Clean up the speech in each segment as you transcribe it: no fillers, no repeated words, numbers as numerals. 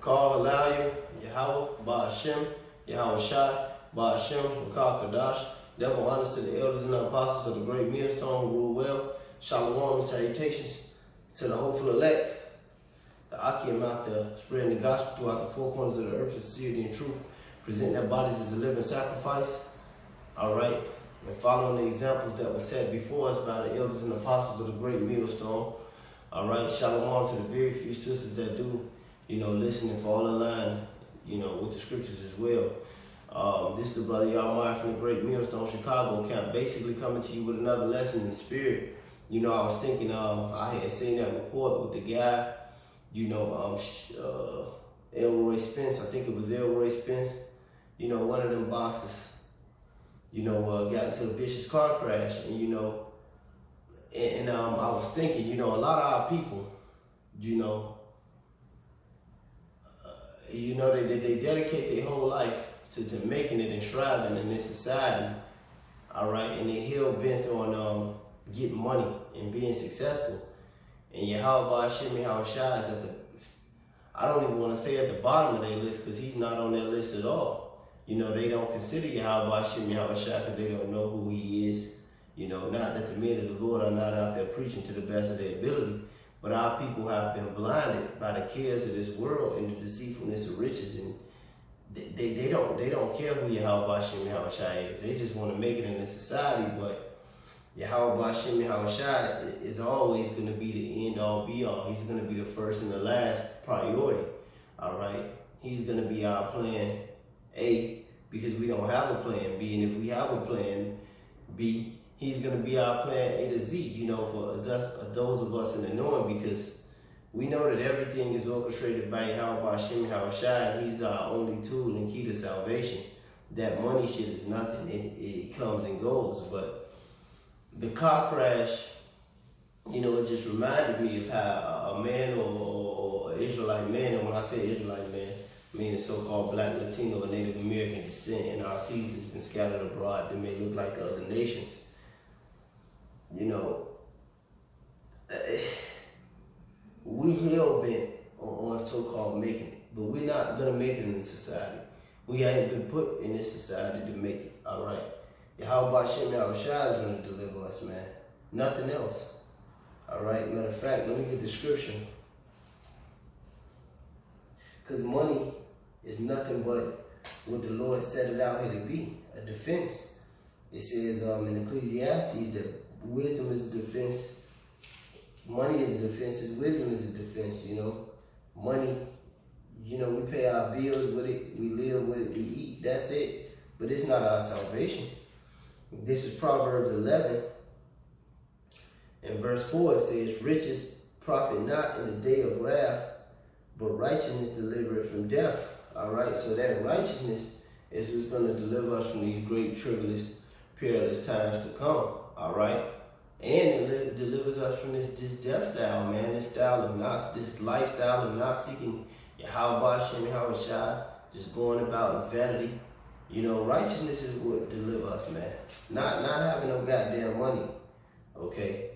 Call Halal, Yahweh, Ba'ashem, Yahweh Shai, Ba'ashem, Rakal Kadash, double honors to the elders and the apostles of the great millstone who rule well. Shalom and salutations to the hopeful elect. The Akim out there spreading the gospel throughout the four corners of the earth for sincerity and truth, presenting their bodies as a living sacrifice. All right, and following the examples that were set before us by the elders and apostles of the great millstone. All right, shalom to the very few sisters that do, listen and fall in line, with the scriptures as well. This is the brother Yahweh from the great millstone Chicago camp, basically coming to you with another lesson in the spirit. I was thinking, I had seen that report with the guy, Elroy Spence. I think it was Elroy Spence. One of them boxers, got into a vicious car crash. And I was thinking, a lot of our people, they dedicate their whole life to making it and striving in this society. All right, and they're hell bent on getting money and being successful. And Yahweh Hashem Yahweh Shai is I don't even want to say at the bottom of their list, because he's not on their list at all. They don't consider Yahweh Hashem Yahweh Shai because they don't know who he is. Not that the men of the Lord are not out there preaching to the best of their ability, but our people have been blinded by the cares of this world and the deceitfulness of riches, and they don't care who Yahweh Hashem Yahweh Shai is. They just want to make it in this society, but Yahweh Hashem Yahweh Shai is always going to be the end all be all. He's going to be the first and the last priority. All right, he's going to be our plan A, because we don't have a plan B, and if we have a plan B, he's going to be our plan A to Z, for those of us in the knowing, because we know that everything is orchestrated by Yahweh Hashem Yahweh Shai, and he's our only tool and key to salvation. That money shit is nothing. It comes and goes. But the car crash, it just reminded me of how a man or Israelite man, and when I say Israelite man, I mean the so-called Black, Latino, or Native American descent in our seas has been scattered abroad. They may look like the other nations. We hell-bent on so-called making it, but we're not going to make it in this society. We haven't been put in this society to make it, all right? Yahweh Hashem Yahweh Shai is going to deliver us, man. Nothing else, all right? Matter of fact, let me get the scripture. Because money is nothing but what the Lord set it out here to be, a defense. It says in Ecclesiastes that wisdom is a defense, money is a defense, wisdom is a defense, Money, we pay our bills with it, we live with it, we eat, that's it. But it's not our salvation. This is Proverbs 11. In verse 4 it says, riches profit not in the day of wrath, but righteousness delivereth from death. All right, so that righteousness is what's going to deliver us from these great, tribulous, perilous times to come. All right, and it delivers us from this death style, man. This lifestyle of not seeking Yahweh Hashem Yahweh Shai, just going about in vanity. Righteousness is what delivers us, man. Not having no goddamn money. Okay,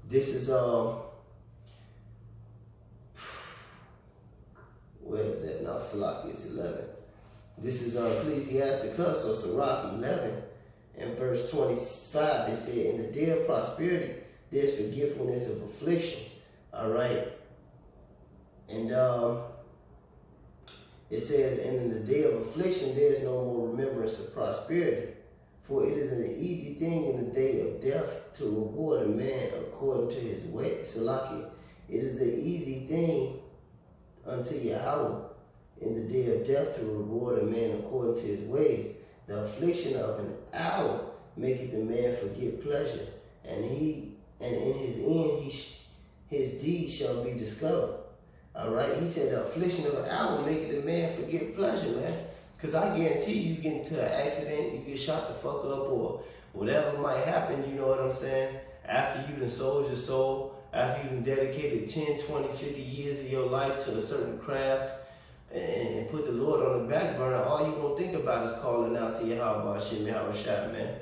this is where is that now? Salaki, it's 11. This is Ecclesiasticus or Sirach 11. In verse 25, it said, in the day of prosperity, there's forgetfulness of affliction. All right. And it says, and in the day of affliction, there's no more remembrance of prosperity. For it is an easy thing in the day of death to reward a man according to his way. Salaki, it is an easy thing unto Yahweh in the day of death to reward a man according to his ways. The affliction of an hour maketh the man forget pleasure, and in his end his deed shall be discovered. All right, he said the affliction of an hour maketh the man forget pleasure, man. Because I guarantee you get into an accident, you get shot the fuck up, or whatever might happen, you know what I'm saying? After you done sold your soul, after you done dedicated 10, 20, 50 years of your life to a certain craft, and put the Lord on the back burner, all you gonna think about is calling out to Yahweh Hashem Yahweh Shai, man.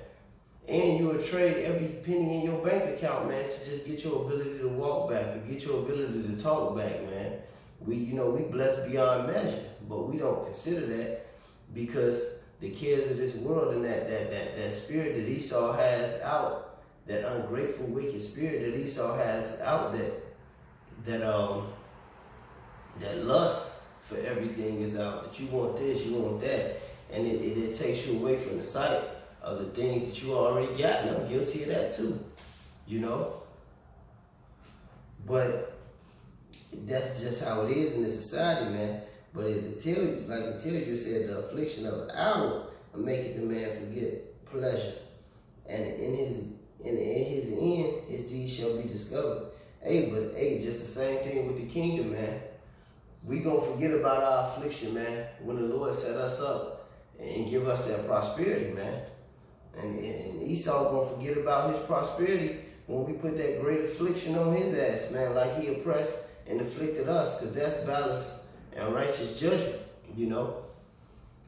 And you would trade every penny in your bank account, man, to just get your ability to walk back, or get your ability to talk back, man. We blessed beyond measure, but we don't consider that because the cares of this world and that spirit that Esau has out, that ungrateful, wicked spirit that Esau has out, that lust for everything is out, that you want this, you want that, and it takes you away from the sight of the things that you already got, and I'm guilty of that too, But that's just how it is in this society, man. But it tells you, it said, the affliction of an hour will make it the man forget pleasure. And in his end, his deeds shall be discovered. But just the same thing with the kingdom, man. We gonna forget about our affliction, man, when the Lord set us up and give us that prosperity, man. And Esau gonna forget about his prosperity when we put that great affliction on his ass, man, like he oppressed and afflicted us, because that's balance and righteous judgment,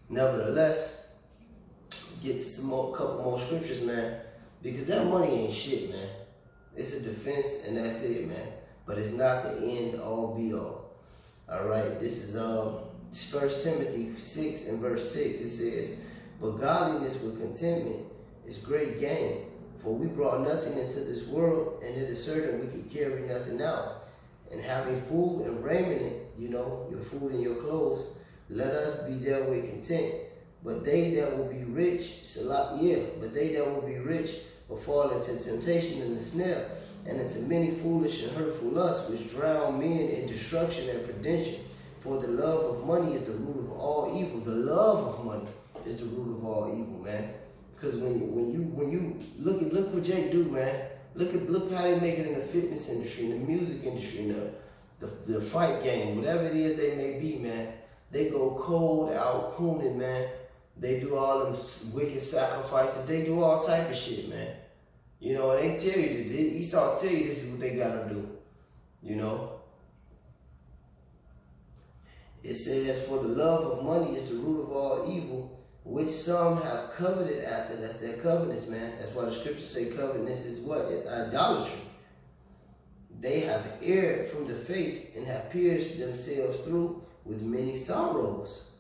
Nevertheless, get to couple more scriptures, man, because that money ain't shit, man. It's a defense and that's it, man. But it's not the end all be all. All right, this is 1 Timothy 6 and verse 6. It says, but godliness with contentment is great gain. For we brought nothing into this world, and it is certain we can carry nothing out. And having food and raiment, your food and your clothes, let us be therewith content. But they that will be rich, will fall into temptation and the snare, and into many foolish and hurtful lusts, which drown men in destruction and perdition. For the love of money is the root of all evil. The love of money is the root of all evil, man. Because when you look what Jake do, man. Look how they make it in the fitness industry, in the music industry, the fight game, whatever it is they may be, man. They go cold out cooning, man. They do all them wicked sacrifices. They do all type of shit, man. And they tell you, Esau tell you this is what they gotta do. It says, for the love of money is the root of all evil, which some have coveted after. That's their covetousness, man. That's why the scriptures say covetousness is what? Idolatry. They have erred from the faith and have pierced themselves through with many sorrows.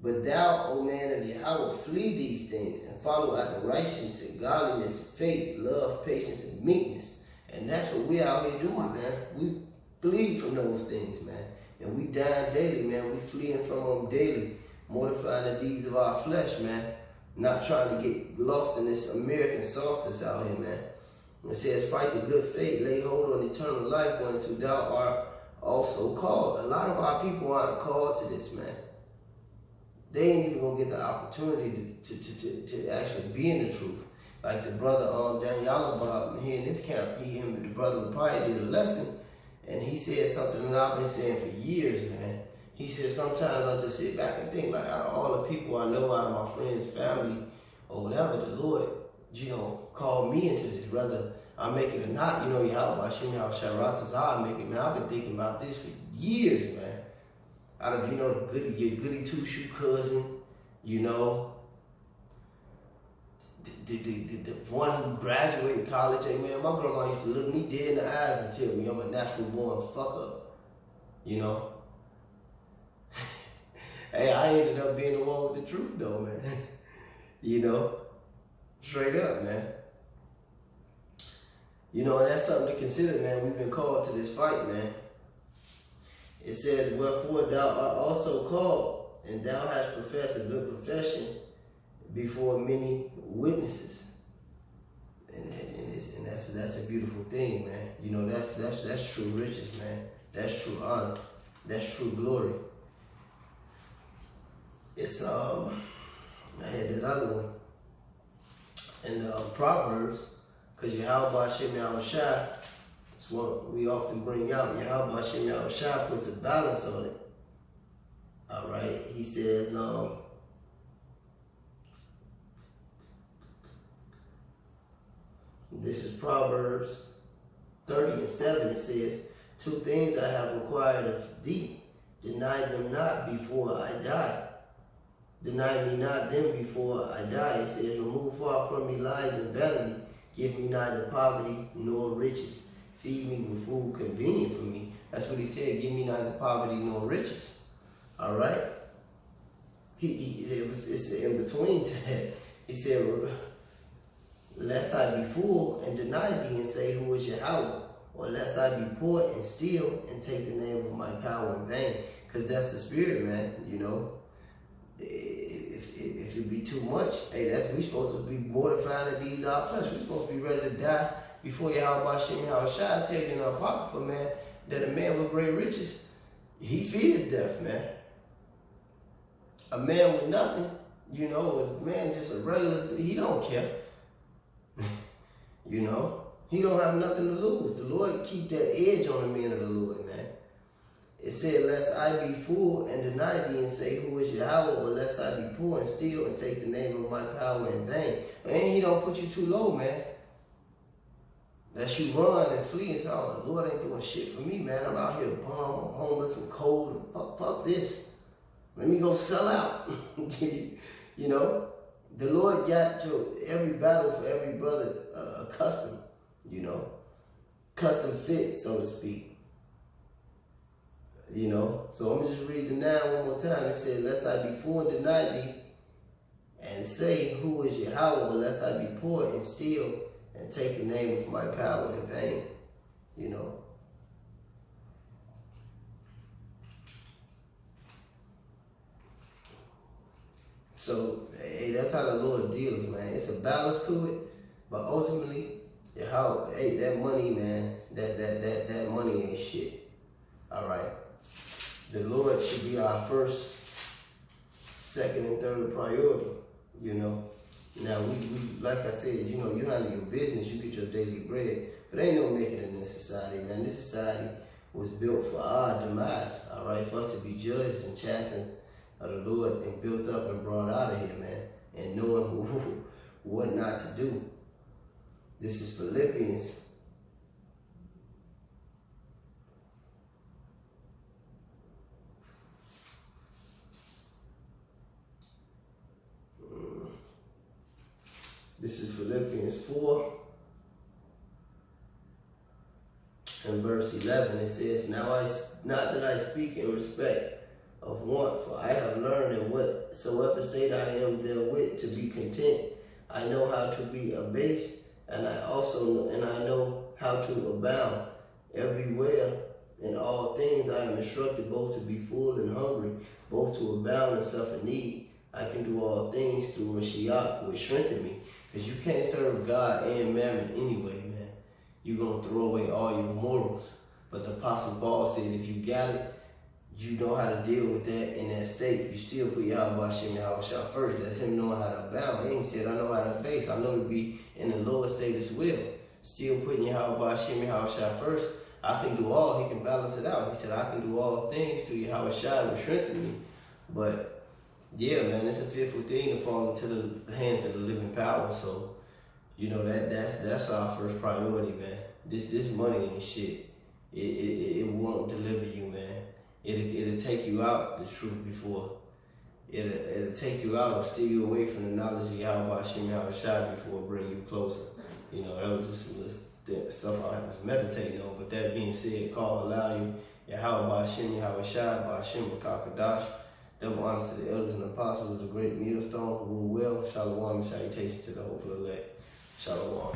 But thou, O man of Yahweh, flee these things and follow after righteousness and godliness, faith, love, patience, and meekness. And that's what we out here doing, man. We flee from those things, man. And we dying daily, man. We fleeing from them daily, mortifying the deeds of our flesh, man. Not trying to get lost in this American sauce that's out here, man. It says, fight the good faith, lay hold on eternal life, whereunto thou art also called. A lot of our people aren't called to this, man. They ain't even gonna get the opportunity to actually be in the truth. Like the brother Daniel Bob here in this camp, the brother probably did a lesson, and he said something that I've been saying for years, man. He said sometimes I just sit back and think, like, out of all the people I know, out of my friends, family, or whatever, the Lord, called me into this, whether I make it or not. Yahweh Hashem, Yahweh Sharatas, I make it, man. I've been thinking about this for years, man. Out of, your goody two-shoe cousin, the one who graduated college. Hey, man, my grandma used to look me dead in the eyes and tell me I'm a natural born fuck up, Hey, I ended up being the one with the truth, though, man. Straight up, man. And that's something to consider, man. We've been called to this fight, man. It says, wherefore thou art also called, and thou hast professed a good profession before many witnesses. And that's a beautiful thing, man. That's true riches, man. That's true honor. That's true glory. It's I had that other one in Proverbs, because Yahweh Hashem Yahushua, it's what we often bring out. Yahweh Hashem Yahushua puts a balance on it. All right, he says, this is Proverbs 30:7. It says, 2 things I have required of thee, deny them not before I die. Deny me not them before I die. It says, remove far from me lies and vanity. Give me neither poverty nor riches. Feed me with food convenient for me. That's what he said, give me neither poverty nor riches. All right? It's in between to that. He said, lest I be full and deny thee and say, who is Yahweh? Or lest I be poor and steal and take the name of my power in vain. Because that's the spirit, man, you know. If it be too much, hey, we supposed to be mortifying the deeds of our flesh. We're supposed to be ready to die before Yahweh Shem Yahushua. I tell you in our Apocrypha, man, that a man with great riches, he fears death, man. A man with nothing, you know, a man just a regular, he don't care. You know, he don't have nothing to lose. The Lord keep that edge on the man of the Lord, man. It said, lest I be full and deny thee and say, who is Yahweh? Or lest I be poor and steal and take the name of my power in vain. Man, he don't put you too low, man. That you run and flee and say, oh, the Lord ain't doing shit for me, man. I'm out here bum, I'm homeless, I'm cold, and fuck this. Let me go sell out. You know, the Lord got every battle for every brother custom, you know, custom fit, so to speak. You know, so I'm going to just read the 9 one more time. It said, lest I be full and deny thee and say, who is Yahweh? Lest I be poor and steal and take the name of my power in vain. You know. So, hey, that's how the Lord deals, man. It's a balance to it, but ultimately, Yahweh, hey, that money, man, that money ain't shit. All right. The Lord should be our first, second, and third priority, you know. Now, we like I said, you know, you handle your business, you get your daily bread, but ain't no making it in this society, man. This society was built for our demise, all right, for us to be judged and chastened of the Lord and built up and brought out of here, man, and knowing what not to do. This is Philippians. This is Philippians 4 and verse 11. It says, not that I speak in respect of want, for I have learned in whatsoever state I am therewith to be content. I know how to be abased, and I know how to abound. Everywhere in all things I am instructed both to be full and hungry, both to abound and suffer need. I can do all things through Mashiach, which strengthen me. Because you can't serve God and mammon anyway, man. You're going to throw away all your morals. But the Apostle Paul said if you got it, you know how to deal with that in that state. You still put Yahweh Shem Yahushua first. That's him knowing how to abound. He ain't said, I know how to base. I know to be in the lower state as well. Still putting Yahweh Shem Yahushua first. I can do all. He can balance it out. He said, I can do all things through Yahushua will strengthen me. But yeah, man, it's a fearful thing to fall into the hands of the living power. So, you know, that's our first priority, man. This money ain't shit. It won't deliver you, man. It'll take you out, the truth before. It'll take you out or steal you away from the knowledge of Yahweh Shem Yahushua before it bring you closer. You know, that was just some stuff I was meditating on. But that being said, allow you Yahweh Shem Yahushua, Ba'ashem B'Kakadash. Double honors to the elders and apostles of the great millstone who rule well. Shalom and salutations to the hopeful elect. Shalom.